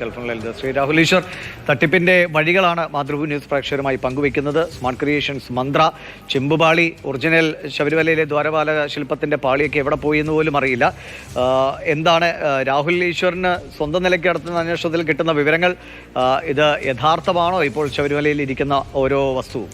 ശ്രീ രാഹുൽ ഈശ്വർ, തട്ടിപ്പിന്റെ വഴികളാണ് മാതൃഭൂമി ന്യൂസ് പ്രേക്ഷകരുമായി പങ്കുവയ്ക്കുന്നത്. Smart creations, മന്ത്ര, ചെമ്പുപാളി, original ശബരിമലയിലെ ദ്വാരപാലക ശില്പത്തിന്റെ പാളിയൊക്കെ എവിടെ പോയി എന്ന് പോലും അറിയില്ല. എന്താണ് രാഹുൽ ഈശ്വറിന് സ്വന്തം നിലയ്ക്ക് നടത്തുന്ന അന്വേഷണത്തിൽ കിട്ടുന്ന വിവരങ്ങൾ? ഇത് യഥാർത്ഥമാണോ ഇപ്പോൾ ശബരിമലയിൽ ഇരിക്കുന്ന ഓരോ വസ്തുവും?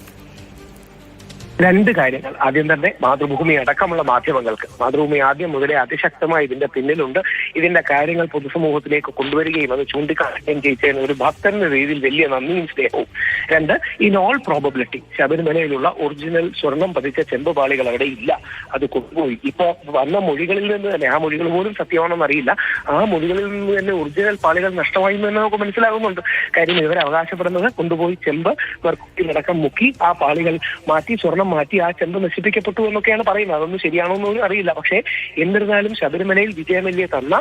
രണ്ട് കാര്യങ്ങൾ. ആദ്യം തന്നെ മാതൃഭൂമി അടക്കമുള്ള മാധ്യമങ്ങൾക്ക്, മാതൃഭൂമി ആദ്യം മുതലേ അതിശക്തമായി ഇതിന്റെ പിന്നിലുണ്ട്. ഇതിന്റെ കാര്യങ്ങൾ പൊതുസമൂഹത്തിലേക്ക് കൊണ്ടുവരികയും അത് ചൂണ്ടിക്കാണിക്കുകയും ചെയ്തതിന് ഒരു ഭക്തന്റെ രീതിയിൽ വലിയ നന്ദിയും സ്നേഹവും. രണ്ട്, ഇൻ ഓൾ പ്രോബബിലിറ്റി ശബരിമലയിലുള്ള ഒറിജിനൽ സ്വർണം പതിച്ച ചെമ്പുപാളികൾ അവിടെ ഇല്ല, അത് കൊണ്ടുപോയി. ഇപ്പൊ വന്ന മൊഴികളിൽ നിന്ന് തന്നെ, ആ മൊഴികൾ പോലും സത്യമാണെന്ന് അറിയില്ല, ആ മൊഴികളിൽ നിന്ന് തന്നെ ഒറിജിനൽ പാളികൾ നഷ്ടമായി എന്ന് നമുക്ക് മനസ്സിലാകുന്നുണ്ട്. കാര്യം ഇവർ അവകാശപ്പെടുന്നത് കൊണ്ടുപോയി ചെമ്പ് മെർക്കുറിയിലടക്കം മുക്കി ആ പാളികൾ മാറ്റി, സ്വർണം മാറ്റി ആ ചെമ്പ് നശിപ്പിക്കപ്പെട്ടു എന്നൊക്കെയാണ് പറയുന്നത്. അതൊന്നും ശരിയാണോ എന്നൊന്നും അറിയില്ല. പക്ഷേ എന്നിരുന്നാലും ശബരിമലയിൽ വിജയമല്യ തന്ന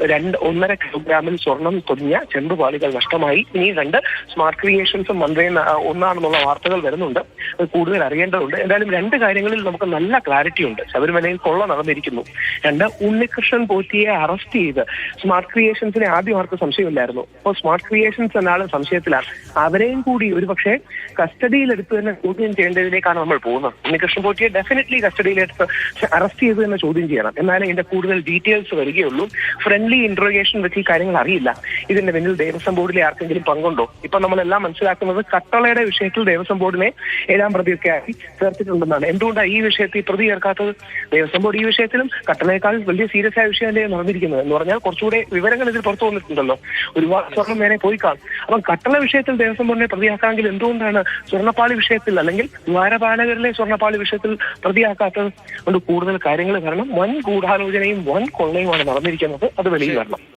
1.5 കിലോഗ്രാമിൽ സ്വർണം പൊതിഞ്ഞ ചെമ്പ് പാളികൾ നഷ്ടമായി. ഇനി രണ്ട്, സ്മാർട്ട് ക്രിയേഷൻസും മന്ത്രയും ഒന്നാണെന്നുള്ള വാർത്തകൾ വരുന്നുണ്ട്. കൂടുതൽ അറിയേണ്ടതുണ്ട്. എന്തായാലും രണ്ട് കാര്യങ്ങളിൽ നമുക്ക് നല്ല ക്ലാരിറ്റി ഉണ്ട്. ശബരിമലയിൽ കൊള്ള നടന്നിരിക്കുന്നു. രണ്ട്, ഉണ്ണികൃഷ്ണൻ പോറ്റിയെ അറസ്റ്റ് ചെയ്ത് സ്മാർട്ട് ക്രിയേഷൻസിനെ ആദ്യം ആർക്ക് സംശയമില്ലായിരുന്നു. അപ്പോൾ സ്മാർട്ട് ക്രിയേഷൻസ് എന്നാലും സംശയത്തിലാണ്. അവരെയും കൂടി ഒരുപക്ഷെ കസ്റ്റഡിയിലെടുത്ത് തന്നെ ചോദ്യം ചെയ്യേണ്ടതിലേക്കാണ് നമ്മൾ പോകുന്നത്. ഉണ്ണികൃഷ്ണൻ പോറ്റിയെ ഡെഫിനറ്റ്ലി കസ്റ്റഡിയിലെടുത്ത് അറസ്റ്റ് ചെയ്ത് തന്നെ ചോദ്യം ചെയ്യണം. എന്നാലേ ഇതിന്റെ കൂടുതൽ ഡീറ്റെയിൽസ് വരികയുള്ളൂ. ഫ്രണ്ട്ലി ഇന്ററോഗേഷൻ വെച്ച് ഈ കാര്യങ്ങൾ അറിയില്ല. ഇതിന്റെ പിന്നിൽ ദേവസ്വം ബോർഡിലെ ആർക്കെങ്കിലും പങ്കുണ്ടോ? ഇപ്പൊ നമ്മളെല്ലാം മനസ്സിലാക്കുന്നത് കട്ടളയുടെ വിഷയത്തിൽ ദേവസ്വം ബോർഡിനെ 7-ാം പ്രതിയൊക്കെ ആക്കി ചേർത്തിട്ടുണ്ടെന്നാണ്. എന്തുകൊണ്ടാണ് ഈ വിഷയത്തിൽ പ്രതി ചേർക്കാത്തത്? ദേവസ്വം ബോർഡ് ഈ വിഷയത്തിലും കട്ടളയേക്കാൾ വലിയ സീരിയസ് ആയ വിഷയമല്ലേ നടന്നിരിക്കുന്നത്. എന്ന് പറഞ്ഞാൽ കുറച്ചുകൂടെ വിവരങ്ങൾ ഇതിൽ പുറത്തു വന്നിട്ടുണ്ടല്ലോ. ഒരുപാട് സ്വർണം നേരെ പോയി കാണും. അപ്പം കട്ടള വിഷയത്തിൽ ദേവസ്വം ബോർഡിനെ പ്രതിയാക്കാമെങ്കിൽ എന്തുകൊണ്ടാണ് സ്വർണ്ണപ്പാളി വിഷയത്തിൽ അല്ലെങ്കിൽ ദ്വാരപാലകരിലെ സ്വർണ്ണപ്പാളി വിഷയത്തിൽ പ്രതിയാക്കാത്തത്? കൊണ്ട് കൂടുതൽ കാര്യങ്ങൾ കാരണം വൻ ഗൂഢാലോചനയും വൻ കൊള്ളയുമാണ് നടന്നിരിക്കുന്നത്. അത് വെളിയിൽ വരണം.